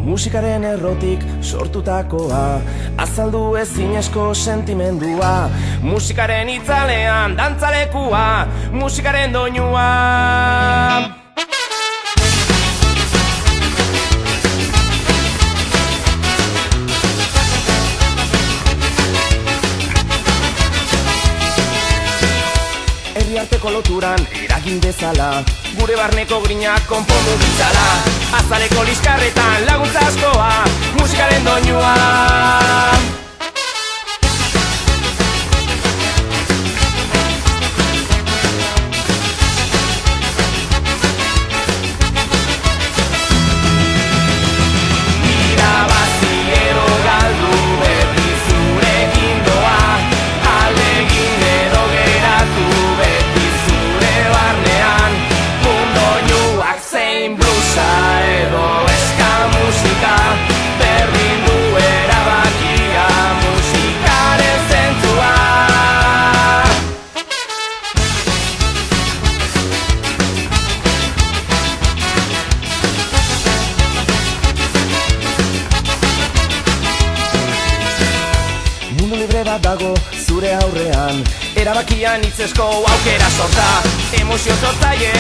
Musikaren errotik sortutakoa, azaldu ezinezko sentimendua. Musikaren itzalean dantzalekua, musikaren doinua. Herriarteko loturan eragin dezala, gure barneko grinak konpondu ditzala. Azaleko liskarretan laguntza askoa, musikaren doinua. Irabazi edo galdu beti zurekin doa, ahalegin edo geratu beti zure barnean. Mundoinuak zein blusa edo eska musika, berdin du erabakia musikaren zentzua. Mundu libre bat dago zure aurrean, erabakian hitzesko aukera sorta, emozio sortzaile